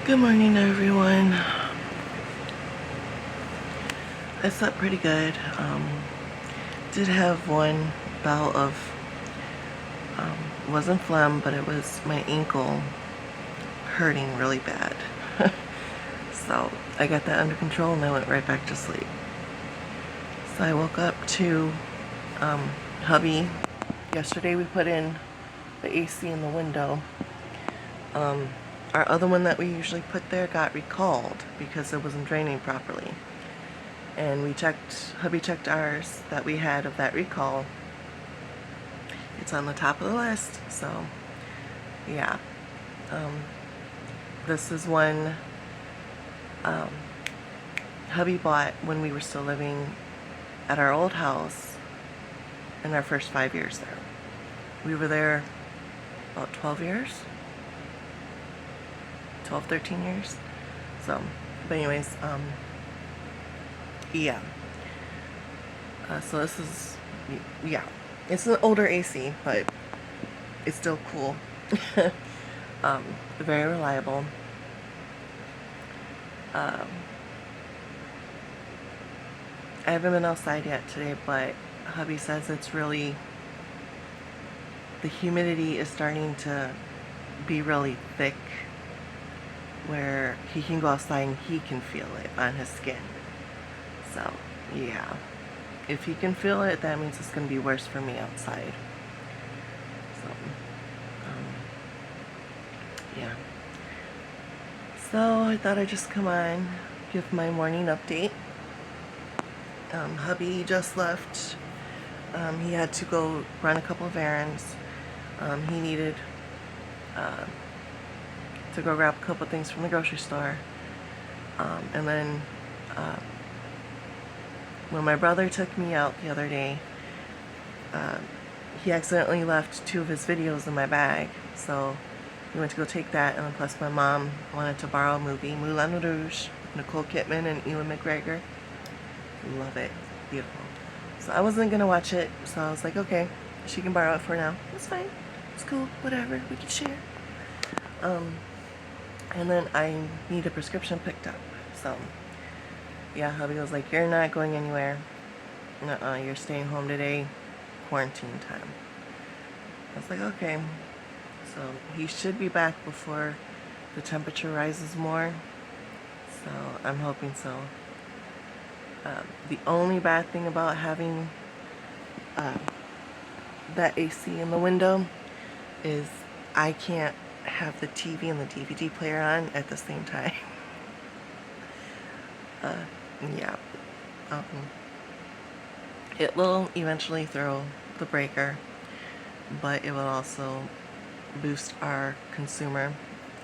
Good morning, everyone. I slept pretty good. Did have one bout of, wasn't phlegm, but it was my ankle hurting really bad. So I got that under control and I went right back to sleep. So I woke up to hubby. Yesterday we put in the AC in the window. Our other one that we usually put there got recalled because it wasn't draining properly. And hubby checked ours that we had of that recall. It's on the top of the list, so yeah. This is one hubby bought when we were still living at our old house in our first 5 years there. We were there about 12 years, 12, 13 years. So, but anyways, yeah. So this is, yeah. It's an older AC, but it's still cool. Very reliable. I haven't been outside yet today, but hubby says it's really, the humidity is starting to be really thick where he can go outside and he can feel it on his skin. So, yeah. If he can feel it, that means it's going to be worse for me outside. So, yeah. So, I thought I'd just come on, give my morning update. Hubby just left. He had to go run a couple of errands. He needed to go grab a couple of things from the grocery store. And then when my brother took me out the other day, he accidentally left 2 of his videos in my bag. So we went to go take that, and then plus my mom wanted to borrow a movie, Moulin Rouge, with Nicole Kidman and Ewan McGregor. Love it. Beautiful. So I wasn't going to watch it, so I was like, okay, she can borrow it for now. It's fine. It's cool. Whatever. We can share. And then I need a prescription picked up. So, yeah, hubby was like, you're not going anywhere. You're staying home today. Quarantine time. I was like, okay. So he should be back before the temperature rises more. So I'm hoping so. The only bad thing about having that AC in the window is I can't have the TV and the DVD player on at the same time. Yeah. It will eventually throw the breaker, but it will also boost our consumer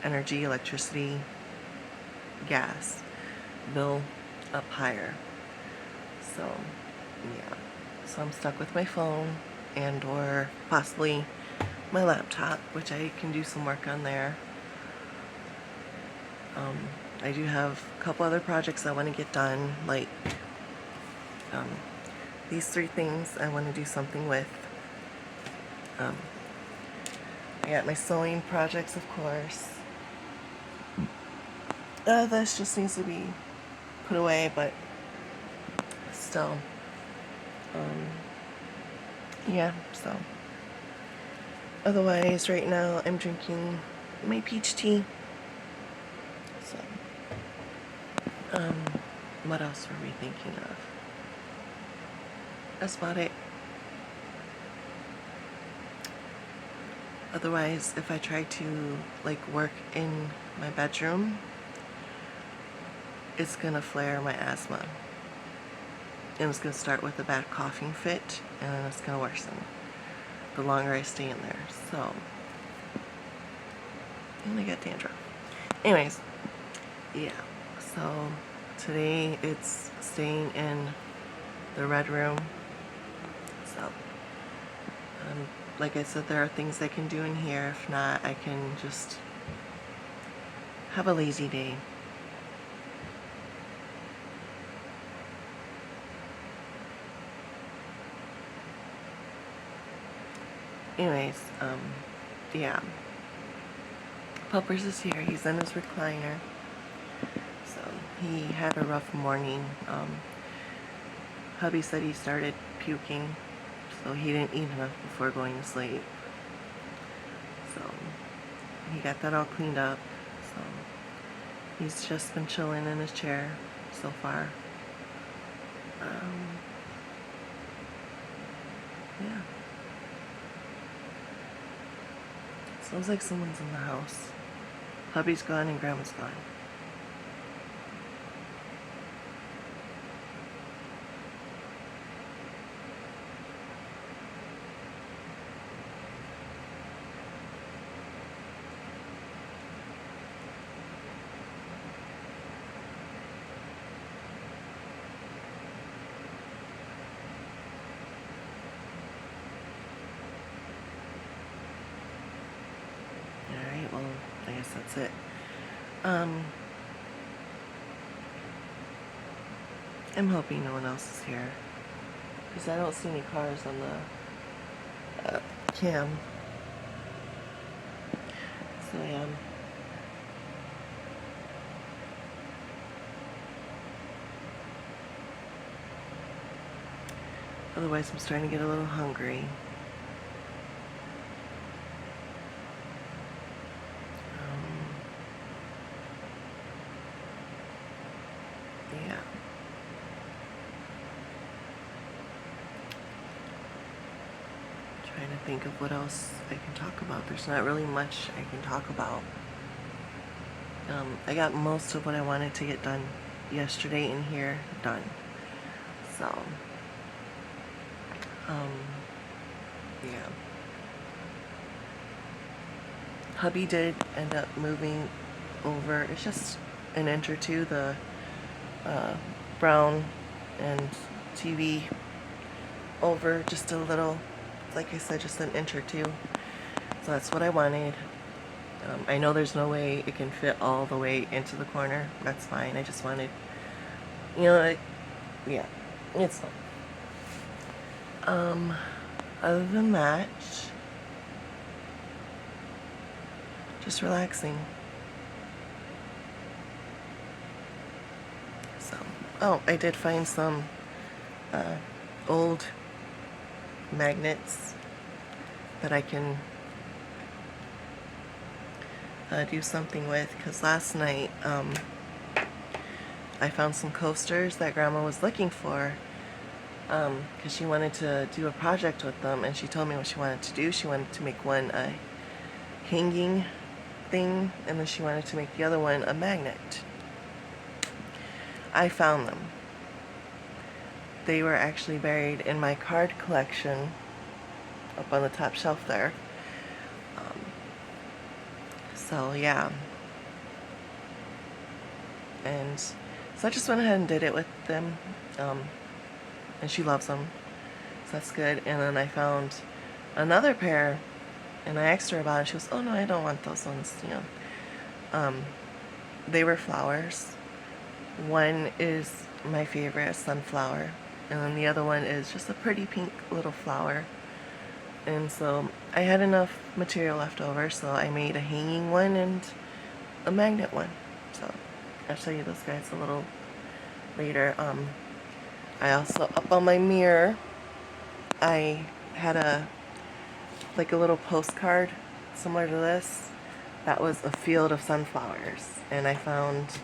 energy, electricity, gas bill up higher. So, yeah. So I'm stuck with my phone and or possibly my laptop, which I can do some work on there. I do have a couple other projects I want to get done, like these 3 things I want to do something with. I got my sewing projects, of course. This just needs to be put away, but still. Yeah, so. Otherwise, right now, I'm drinking my peach tea. So, what else were we thinking of? That's about it. Otherwise, if I try to, like, work in my bedroom, it's gonna flare my asthma. And it's gonna start with a bad coughing fit, and then it's gonna worsen the longer I stay in there. So, and I got dandruff. Anyways, yeah. So today it's staying in the red room. So, like I said, there are things I can do in here. If not, I can just have a lazy day. Anyways, yeah. Puppers is here. He's in his recliner. So he had a rough morning. Hubby said he started puking, so he didn't eat enough before going to sleep. So he got that all cleaned up. So he's just been chilling in his chair so far. Yeah. Sounds like someone's in the house. Hubby's gone and Grandma's gone. Alright, well, I guess that's it. I'm hoping no one else is here, because I don't see any cars on the cam. So yeah. Otherwise, I'm starting to get a little hungry. Yeah. Trying to think of what else I can talk about. There's not really much I can talk about. I got most of what I wanted to get done yesterday in here done. So, yeah. Hubby did end up moving over. It's just an inch or two, the brown and TV over just a little, like I said, just an inch or two. So that's what I wanted. I know there's no way it can fit all the way into the corner. That's fine. I just wanted, you know, yeah, it's fine. Other than that, just relaxing. So, oh, I did find some old magnets that I can do something with, because last night I found some coasters that Grandma was looking for, because she wanted to do a project with them, and she told me what she wanted to do. She wanted to make one a hanging thing, and then she wanted to make the other one a magnet. I found them. They were actually buried in my card collection up on the top shelf there. So yeah, and so I just went ahead and did it with them, and she loves them, so that's good. And then I found another pair, and I asked her about it. She goes, "Oh no, I don't want those ones." You know, they were flowers. One is my favorite, sunflower, and then the other one is just a pretty pink little flower. And so I had enough material left over, so I made a hanging one and a magnet one. So I'll show you those guys a little later. I also, up on my mirror, I had a little postcard similar to this. That was a field of sunflowers, and I found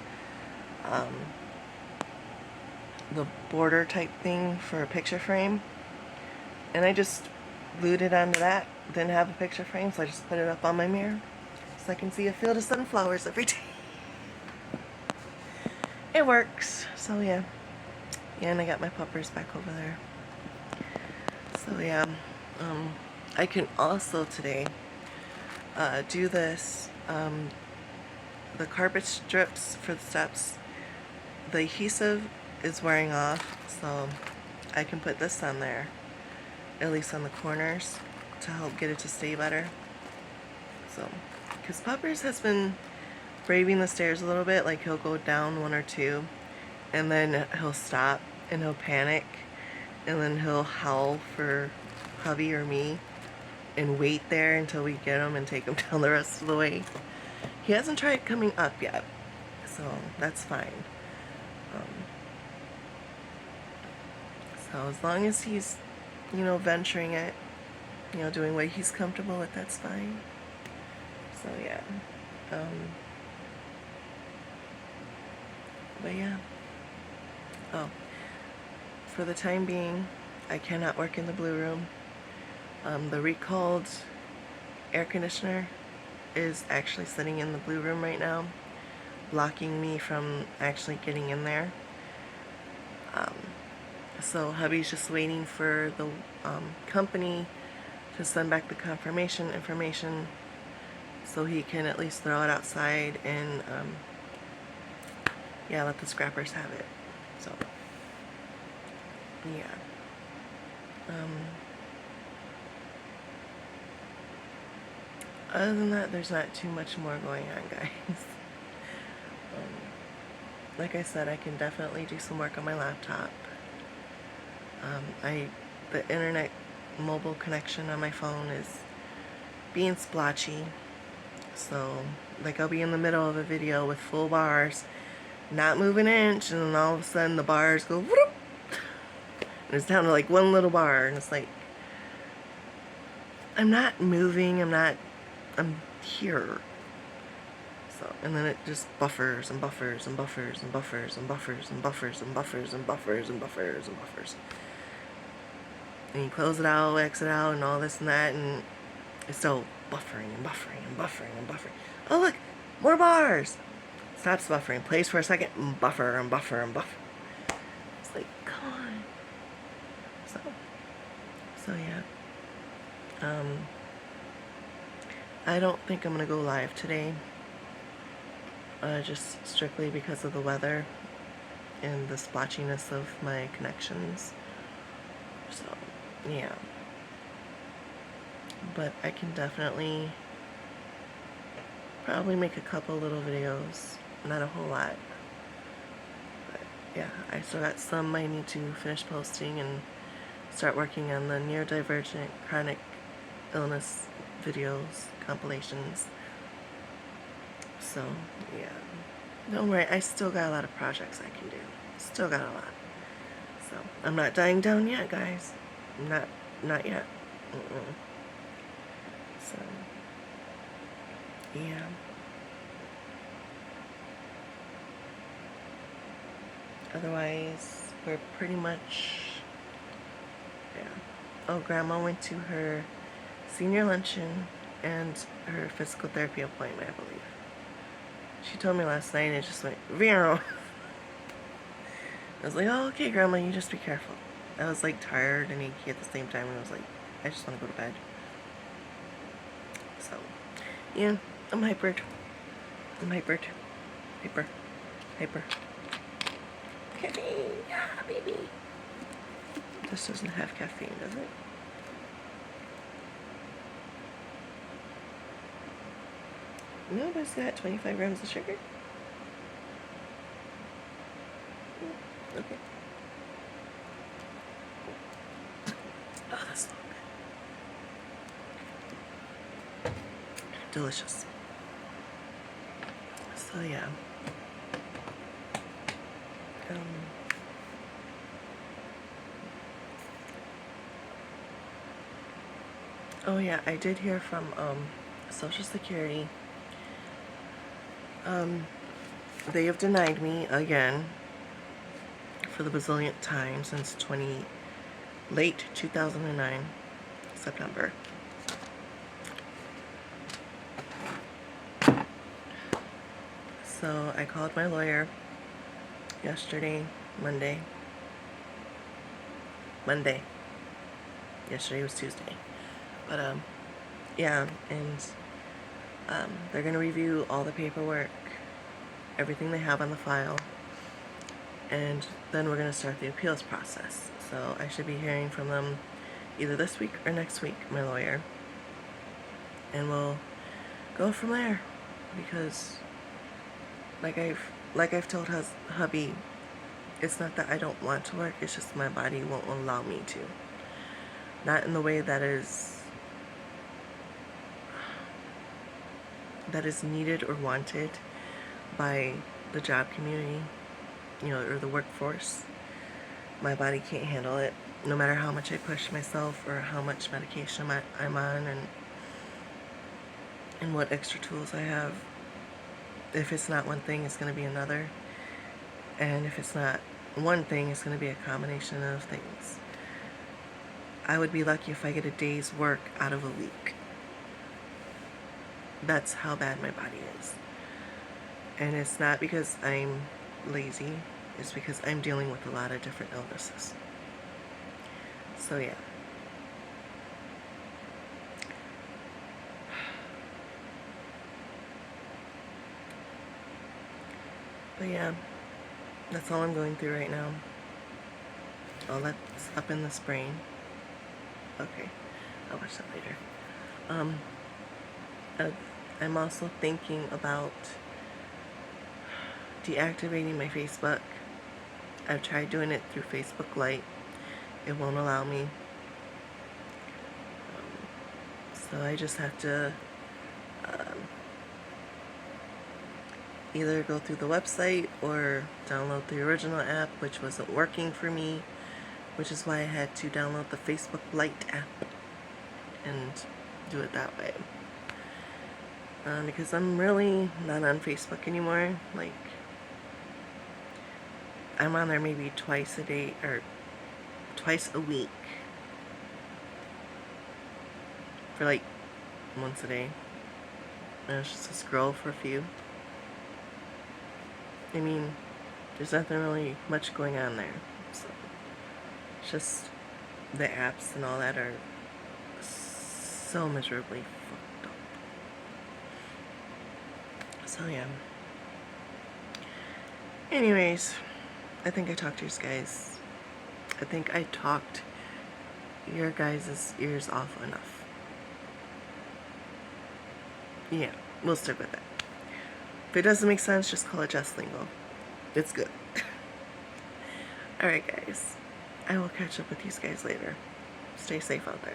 the border type thing for a picture frame, and I just glued it onto that. Didn't have a picture frame, so I just put it up on my mirror so I can see a field of sunflowers every day. It works. So yeah. Yeah, and I got my puppers back over there. So yeah. I can also today do this. The carpet strips for the steps, the adhesive is wearing off, so I can put this on there, at least on the corners, to help get it to stay better. So, because Puppers has been braving the stairs a little bit, like he'll go down one or two, and then he'll stop, and he'll panic, and then he'll howl for hubby or me, and wait there until we get him and take him down the rest of the way. He hasn't tried coming up yet, so that's fine. So as long as he's, venturing it, doing what he's comfortable with, that's fine. So yeah. But yeah. Oh, for the time being, I cannot work in the blue room. The recalled air conditioner is actually sitting in the blue room right now, blocking me from actually getting in there. So hubby's just waiting for the company to send back the confirmation information so he can at least throw it outside and yeah, let the scrappers have it. So yeah. Other than that, there's not too much more going on, guys. Like I said, I can definitely do some work on my laptop. The internet mobile connection on my phone is being splotchy. So, like, I'll be in the middle of a video with full bars, not move an inch, and then all of a sudden the bars go whoop, and it's down to like one little bar, and it's like, I'm not moving, I'm here. So, and then it just buffers and buffers and buffers and buffers and buffers and buffers and buffers and buffers and buffers and buffers. And you close it out, exit out, and all this and that, and it's still buffering and buffering and buffering and buffering. Oh look, more bars. Stops buffering, plays for a second, and buffer and buffer and buffer. It's like, come on. So yeah. I don't think I'm gonna go live today. Just strictly because of the weather and the splotchiness of my connections. So, yeah. But I can definitely probably make a couple little videos. Not a whole lot. But yeah, I still got some I need to finish posting and start working on the neurodivergent chronic illness videos, compilations. So, yeah. Don't worry, I still got a lot of projects I can do. Still got a lot. So, I'm not dying down yet, guys. Not yet. So, yeah. Otherwise, we're pretty much, yeah. Oh, Grandma went to her senior luncheon and her physical therapy appointment, I believe. She told me last night and it just went, Vero. I was like, oh, okay, Grandma, you just be careful. I was like tired and achy at the same time, and I was like, I just want to go to bed. So, yeah, I'm hypered. Hyper. Caffeine, yeah, baby. This doesn't have caffeine, does it? No, but it's got 25 grams of sugar. Okay. Oh, that's so good. Delicious. So yeah. Oh yeah, I did hear from Social Security. They have denied me again for the bazillionth time since late 2009, September. So I called my lawyer yesterday, Monday. Yesterday was Tuesday. But yeah, and they're gonna review all the paperwork, everything they have on the file, and then we're gonna start the appeals process. So I should be hearing from them either this week or next week, my lawyer, and we'll go from there. Because like I've told hubby, it's not that I don't want to work, it's just my body won't allow me to. Not in the way that is that is needed or wanted by the job community, or the workforce. My body can't handle it, no matter how much I push myself or how much medication I'm on, and what extra tools I have. If it's not one thing, it's going to be another. And if it's not one thing, it's going to be a combination of things. I would be lucky if I get a day's work out of a week. That's how bad my body is. And it's not because I'm lazy. It's because I'm dealing with a lot of different illnesses. So yeah. But yeah, that's all I'm going through right now. All that's up in this brain. Okay, I'll watch that later. I'm also thinking about deactivating my Facebook. I've tried doing it through Facebook Lite. It won't allow me. So I just have to either go through the website or download the original app, which wasn't working for me, which is why I had to download the Facebook Lite app and do it that way. Because I'm really not on Facebook anymore. Like, I'm on there maybe twice a day or twice a week for like once a day. And it's just a scroll for a few. I mean, there's nothing really much going on there. So it's just the apps and all that are so miserably fucked up. So yeah. Anyways, I think I talked to you guys. I think I talked your guys' ears off enough. Yeah, we'll stick with it. If it doesn't make sense, just call it Just Lingo. It's good. Alright guys, I will catch up with you guys later. Stay safe out there.